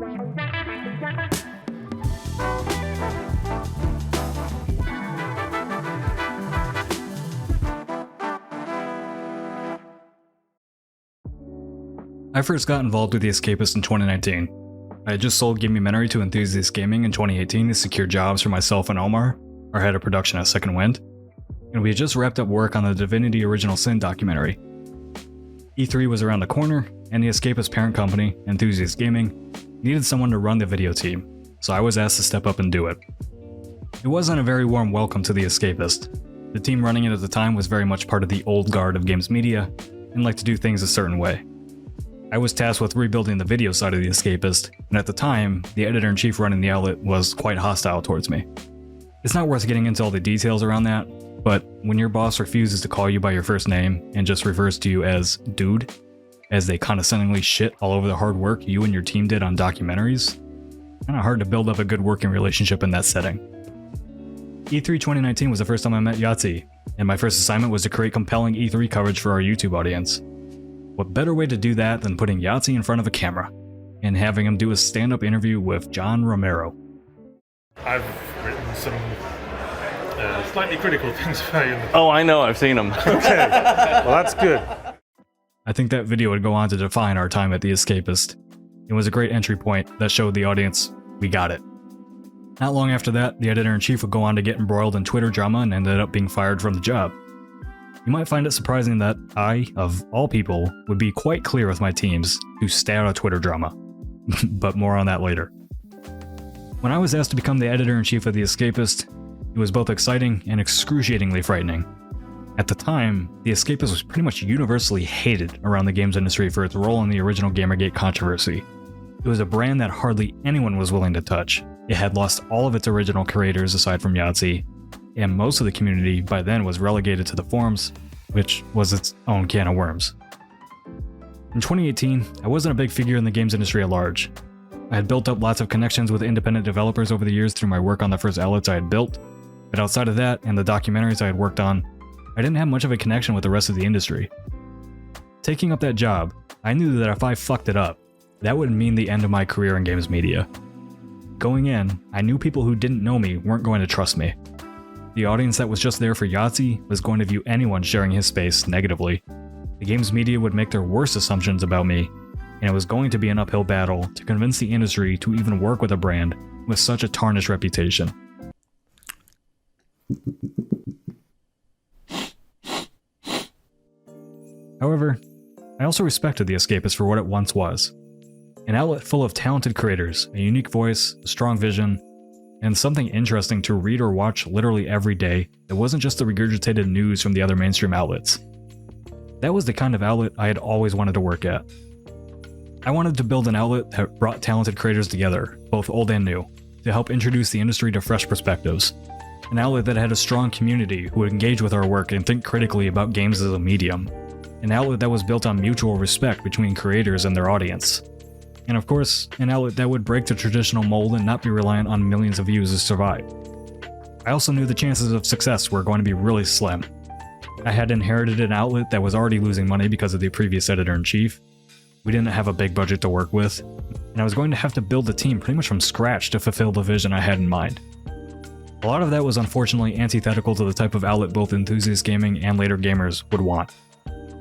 I first got involved with the Escapist in 2019. I had just sold Gamementary to Enthusiast Gaming in 2018 to secure jobs for myself and Omar, our head of production at Second Wind, and we had just wrapped up work on the Divinity Original Sin documentary. E3 was around the corner, and the Escapist parent company, Enthusiast Gaming, needed someone to run the video team, so I was asked to step up and do it. It wasn't a very warm welcome to the Escapist. The team running it at the time was very much part of the old guard of games media, and liked to do things a certain way. I was tasked with rebuilding the video side of the Escapist, and at the time, the editor-in-chief running the outlet was quite hostile towards me. It's not worth getting into all the details around that, but when your boss refuses to call you by your first name and just refers to you as dude, as they condescendingly shit all over the hard work you and your team did on documentaries, kinda hard to build up a good working relationship in that setting. E3 2019 was the first time I met Yahtzee, and my first assignment was to create compelling E3 coverage for our YouTube audience. What better way to do that than putting Yahtzee in front of a camera and having him do a stand-up interview with John Romero? I've written some slightly critical things about you. Oh, I know, I've seen them. Okay, well that's good. I think that video would go on to define our time at the Escapist. It was a great entry point that showed the audience we got it. Not long after that, the editor-in-chief would go on to get embroiled in Twitter drama and ended up being fired from the job. You might find it surprising that I, of all people, would be quite clear with my teams to stay out of Twitter drama, but more on that later. When I was asked to become the editor-in-chief of The Escapist, it was both exciting and excruciatingly frightening. At the time, The Escapist was pretty much universally hated around the games industry for its role in the original Gamergate controversy. It was a brand that hardly anyone was willing to touch. It had lost all of its original creators aside from Yahtzee, and most of the community by then was relegated to the forums, which was its own can of worms. In 2018, I wasn't a big figure in the games industry at large. I had built up lots of connections with independent developers over the years through my work on the first outlets I had built, but outside of that and the documentaries I had worked on, I didn't have much of a connection with the rest of the industry. Taking up that job, I knew that if I fucked it up, that would mean the end of my career in games media. Going in, I knew people who didn't know me weren't going to trust me. The audience that was just there for Yahtzee was going to view anyone sharing his space negatively. The games media would make their worst assumptions about me, and it was going to be an uphill battle to convince the industry to even work with a brand with such a tarnished reputation. However, I also respected The Escapist for what it once was. An outlet full of talented creators, a unique voice, a strong vision, and something interesting to read or watch literally every day that wasn't just the regurgitated news from the other mainstream outlets. That was the kind of outlet I had always wanted to work at. I wanted to build an outlet that brought talented creators together, both old and new, to help introduce the industry to fresh perspectives. An outlet that had a strong community who would engage with our work and think critically about games as a medium. An outlet that was built on mutual respect between creators and their audience. And of course, an outlet that would break the traditional mold and not be reliant on millions of views to survive. I also knew the chances of success were going to be really slim. I had inherited an outlet that was already losing money because of the previous editor-in-chief. We didn't have a big budget to work with, and I was going to have to build a team pretty much from scratch to fulfill the vision I had in mind. A lot of that was unfortunately antithetical to the type of outlet both Enthusiast Gaming and later gamers would want.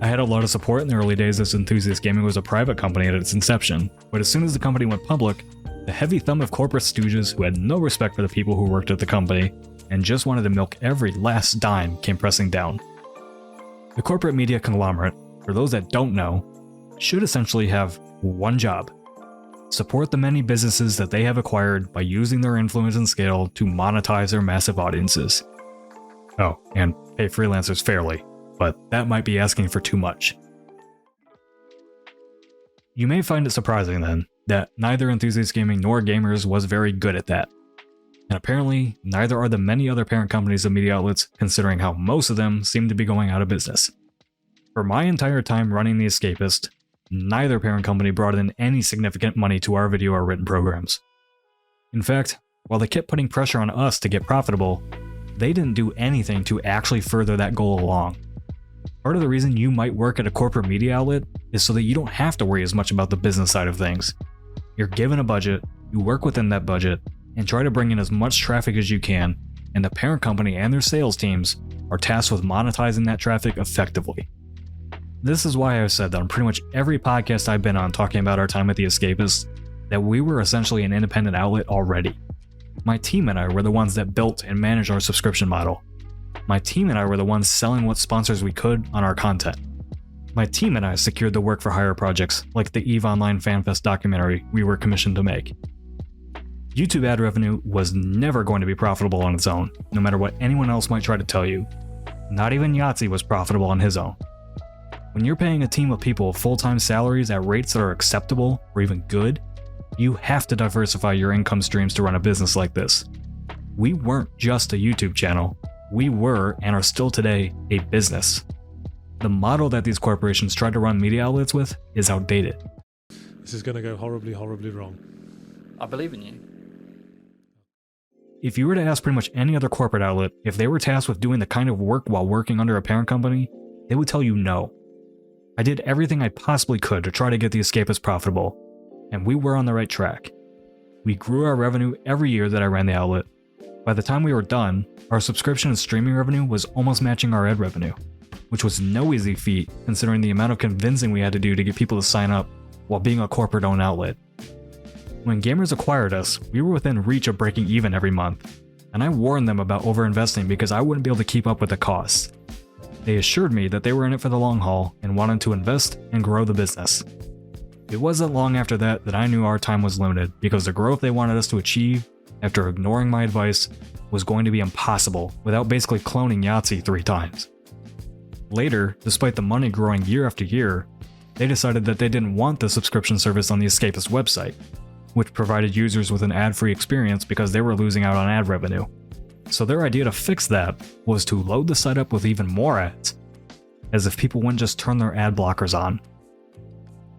I had a lot of support in the early days as Enthusiast Gaming was a private company at its inception, but as soon as the company went public, the heavy thumb of corporate stooges who had no respect for the people who worked at the company and just wanted to milk every last dime came pressing down. The corporate media conglomerate, for those that don't know, should essentially have one job: support the many businesses that they have acquired by using their influence and scale to monetize their massive audiences. Oh, and pay freelancers fairly. But that might be asking for too much. You may find it surprising then, that neither Enthusiast Gaming nor gamers was very good at that. And apparently, neither are the many other parent companies of media outlets, considering how most of them seem to be going out of business. For my entire time running The Escapist, neither parent company brought in any significant money to our video or written programs. In fact, while they kept putting pressure on us to get profitable, they didn't do anything to actually further that goal along. Part of the reason you might work at a corporate media outlet is so that you don't have to worry as much about the business side of things. You're given a budget, you work within that budget, and try to bring in as much traffic as you can, and the parent company and their sales teams are tasked with monetizing that traffic effectively. This is why I've said that on pretty much every podcast I've been on talking about our time at The Escapist, that we were essentially an independent outlet already. My team and I were the ones that built and managed our subscription model. My team and I were the ones selling what sponsors we could on our content. My team and I secured the work for hire projects like the EVE Online FanFest documentary we were commissioned to make. YouTube ad revenue was never going to be profitable on its own, no matter what anyone else might try to tell you. Not even Yahtzee was profitable on his own. When you're paying a team of people full-time salaries at rates that are acceptable or even good, you have to diversify your income streams to run a business like this. We weren't just a YouTube channel. We were, and are still today, a business. The model that these corporations try to run media outlets with is outdated. This is going to go horribly, horribly wrong. I believe in you. If you were to ask pretty much any other corporate outlet if they were tasked with doing the kind of work while working under a parent company, they would tell you no. I did everything I possibly could to try to get The Escapist profitable, and we were on the right track. We grew our revenue every year that I ran the outlet. By the time we were done, our subscription and streaming revenue was almost matching our ad revenue, which was no easy feat considering the amount of convincing we had to do to get people to sign up while being a corporate-owned outlet. When gamers acquired us, we were within reach of breaking even every month, and I warned them about overinvesting because I wouldn't be able to keep up with the costs. They assured me that they were in it for the long haul and wanted to invest and grow the business. It wasn't long after that that I knew our time was limited because the growth they wanted us to achieve, after ignoring my advice, was going to be impossible without basically cloning Yahtzee 3 times. Later, despite the money growing year after year, they decided that they didn't want the subscription service on the Escapist website, which provided users with an ad-free experience because they were losing out on ad revenue. So their idea to fix that was to load the site up with even more ads, as if people wouldn't just turn their ad blockers on.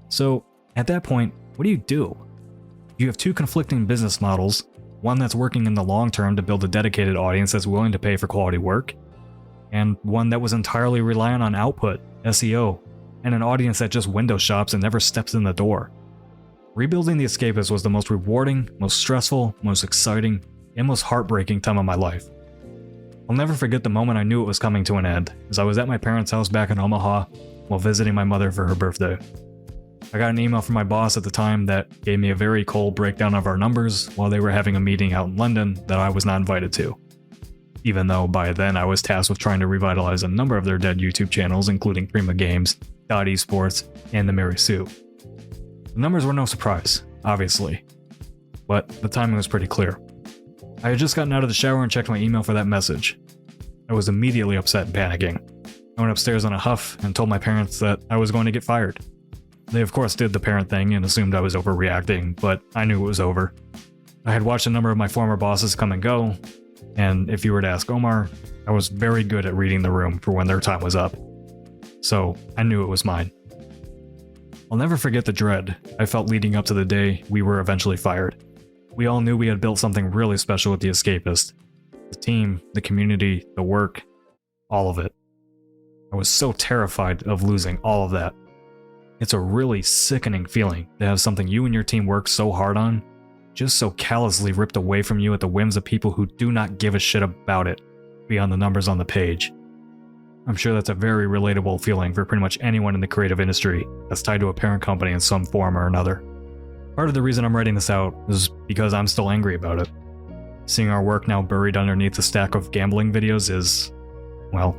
So, at that point, what do? You have 2 conflicting business models, one that's working in the long term to build a dedicated audience that's willing to pay for quality work, and one that was entirely reliant on output, SEO, and an audience that just window shops and never steps in the door. Rebuilding The Escapist was the most rewarding, most stressful, most exciting, and most heartbreaking time of my life. I'll never forget the moment I knew it was coming to an end, as I was at my parents' house back in Omaha while visiting my mother for her birthday. I got an email from my boss at the time that gave me a very cold breakdown of our numbers while they were having a meeting out in London that I was not invited to. Even though by then I was tasked with trying to revitalize a number of their dead YouTube channels, including Prima Games, Esports, and The Mary Sue. The numbers were no surprise, obviously, but the timing was pretty clear. I had just gotten out of the shower and checked my email for that message. I was immediately upset and panicking. I went upstairs in a huff and told my parents that I was going to get fired. They of course did the parent thing and assumed I was overreacting, but I knew it was over. I had watched a number of my former bosses come and go, and if you were to ask Omar, I was very good at reading the room for when their time was up. So I knew it was mine. I'll never forget the dread I felt leading up to the day we were eventually fired. We all knew we had built something really special with The Escapist. The team, the community, the work, all of it. I was so terrified of losing all of that. It's a really sickening feeling to have something you and your team worked so hard on just so callously ripped away from you at the whims of people who do not give a shit about it beyond the numbers on the page. I'm sure that's a very relatable feeling for pretty much anyone in the creative industry that's tied to a parent company in some form or another. Part of the reason I'm writing this out is because I'm still angry about it. Seeing our work now buried underneath a stack of gambling videos is, well,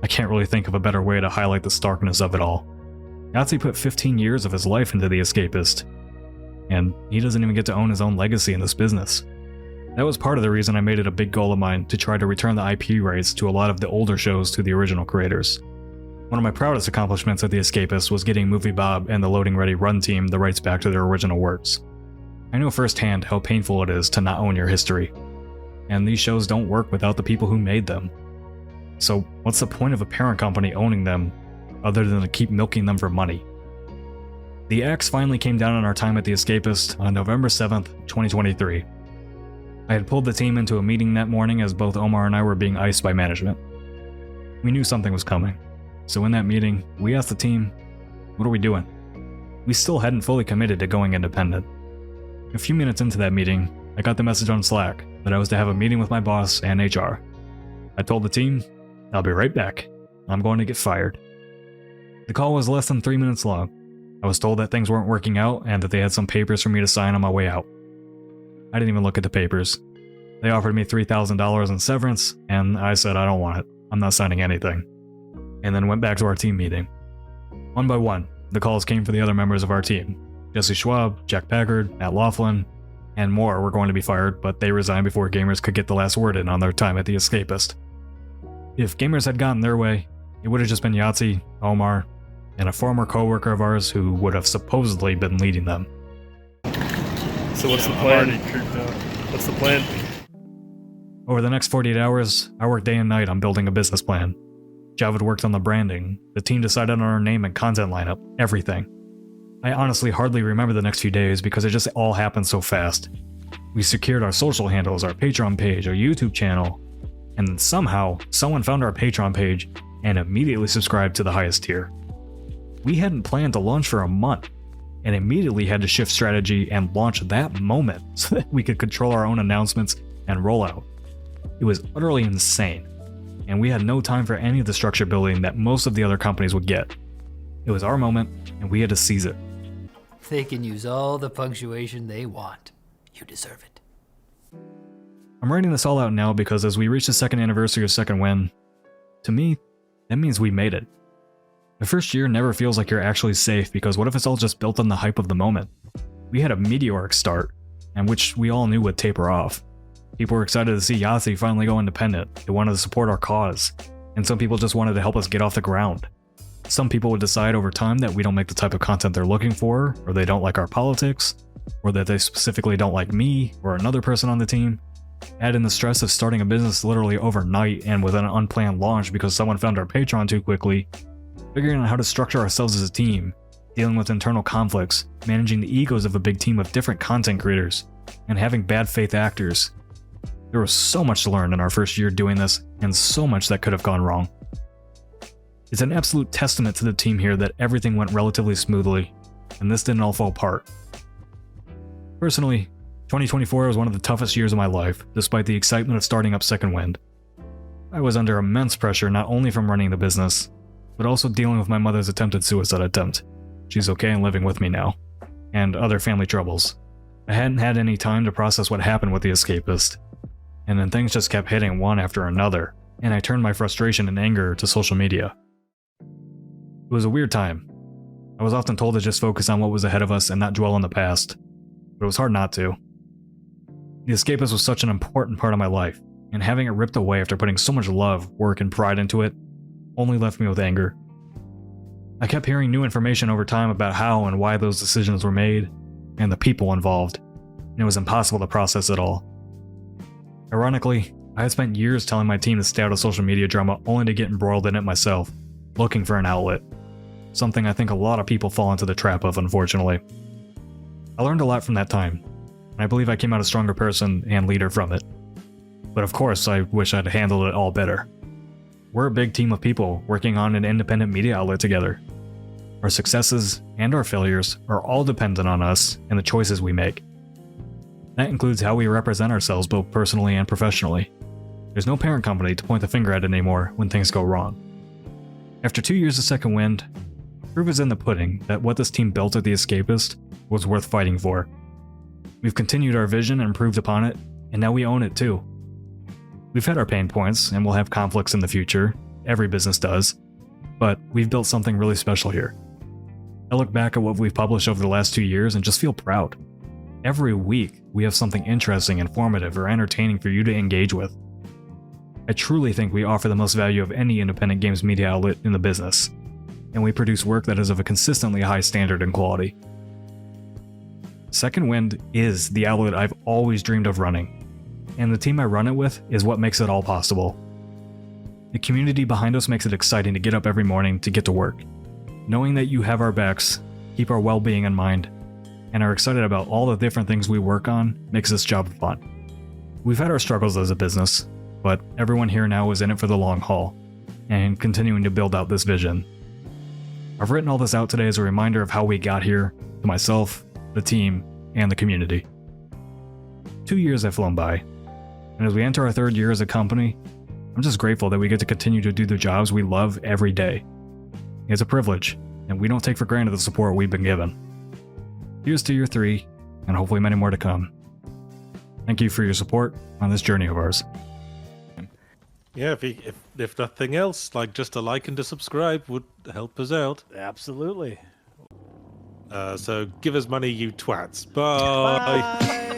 I can't really think of a better way to highlight the starkness of it all. Yahtzee put 15 years of his life into The Escapist, and he doesn't even get to own his own legacy in this business. That was part of the reason I made it a big goal of mine to try to return the IP rights to a lot of the older shows to the original creators. One of my proudest accomplishments at The Escapist was getting Movie Bob and the Loading Ready Run team the rights back to their original works. I know firsthand how painful it is to not own your history, and these shows don't work without the people who made them. So what's the point of a parent company owning them other than to keep milking them for money? The axe finally came down on our time at The Escapist on November 7th, 2023. I had pulled the team into a meeting that morning as both Omar and I were being iced by management. We knew something was coming, so in that meeting, we asked the team, what are we doing? We still hadn't fully committed to going independent, A few minutes into that meeting, I got the message on Slack that I was to have a meeting with my boss and HR. I told the team, I'll be right back. I'm going to get fired. The call was less than 3 minutes long. I was told that things weren't working out and that they had some papers for me to sign on my way out. I didn't even look at the papers. They offered me $3,000 in severance, and I said I don't want it. I'm not signing anything. And then went back to our team meeting. One by one, the calls came for the other members of our team. Jesse Schwab, Jack Packard, Matt Laughlin, and more were going to be fired, but they resigned before gamers could get the last word in on their time at the Escapist. If gamers had gotten their way, it would have just been Yahtzee, Omar, and a former co-worker of ours who would have supposedly been leading them. So what's the plan? What's the plan? Over the next 48 hours, I worked day and night on building a business plan. Javid worked on the branding, the team decided on our name and content lineup, everything. I honestly hardly remember the next few days because it just all happened so fast. We secured our social handles, our Patreon page, our YouTube channel, and then somehow, someone found our Patreon page and immediately subscribed to the highest tier. We hadn't planned to launch for a month, and immediately had to shift strategy and launch that moment so that we could control our own announcements and rollout. It was utterly insane, and we had no time for any of the structure building that most of the other companies would get. It was our moment, and we had to seize it. They can use all the punctuation they want. You deserve it. I'm writing this all out now because as we reach the second anniversary of Second Wind, to me, that means we made it. The first year never feels like you're actually safe because what if it's all just built on the hype of the moment? We had a meteoric start, and which we all knew would taper off. People were excited to see Yahtzee finally go independent. They wanted to support our cause, and some people just wanted to help us get off the ground. Some people would decide over time that we don't make the type of content they're looking for, or they don't like our politics, or that they specifically don't like me or another person on the team. Add in the stress of starting a business literally overnight and with an unplanned launch because someone found our Patreon too quickly, figuring out how to structure ourselves as a team, dealing with internal conflicts, managing the egos of a big team of different content creators, and having bad faith actors. There was so much to learn in our first year doing this, and so much that could have gone wrong. It's an absolute testament to the team here that everything went relatively smoothly, and this didn't all fall apart. Personally, 2024 was one of the toughest years of my life, despite the excitement of starting up Second Wind. I was under immense pressure not only from running the business, but also dealing with my mother's attempted suicide attempt. She's okay and living with me now, and other family troubles. I hadn't had any time to process what happened with the Escapist, and then things just kept hitting one after another, and I turned my frustration and anger to social media. It was a weird time. I was often told to just focus on what was ahead of us and not dwell on the past, but it was hard not to. The Escapist was such an important part of my life, and having it ripped away after putting so much love, work, and pride into it only left me with anger. I kept hearing new information over time about how and why those decisions were made, and the people involved, and it was impossible to process it all. Ironically, I had spent years telling my team to stay out of social media drama only to get embroiled in it myself, looking for an outlet. Something I think a lot of people fall into the trap of, unfortunately. I learned a lot from that time, and I believe I came out a stronger person and leader from it. But of course, I wish I'd handled it all better. We're a big team of people working on an independent media outlet together. Our successes and our failures are all dependent on us and the choices we make. That includes how we represent ourselves both personally and professionally. There's no parent company to point the finger at anymore when things go wrong. After 2 years of Second Wind, proof is in the pudding that what this team built at the Escapist was worth fighting for. We've continued our vision and improved upon it, and now we own it too. We've had our pain points, and we'll have conflicts in the future. Every business does. But we've built something really special here. I look back at what we've published over the last 2 years and just feel proud. Every week, we have something interesting, informative, or entertaining for you to engage with. I truly think we offer the most value of any independent games media outlet in the business, and we produce work that is of a consistently high standard and quality. Second Wind is the outlet I've always dreamed of running, and the team I run it with is what makes it all possible. The community behind us makes it exciting to get up every morning to get to work, knowing that you have our backs, keep our well-being in mind, and are excited about all the different things we work on makes this job fun. We've had our struggles as a business, but everyone here now is in it for the long haul, and continuing to build out this vision. I've written all this out today as a reminder of how we got here, to myself, the team, and the community. 2 years have flown by, and as we enter our 3rd year as a company, I'm just grateful that we get to continue to do the jobs we love every day. It's a privilege, and we don't take for granted the support we've been given. Here's to year 3, and hopefully many more to come. Thank you for your support on this journey of ours. Yeah, if nothing else, like just a like and a subscribe would help us out. Absolutely. So give us money, you twats. Bye. Bye.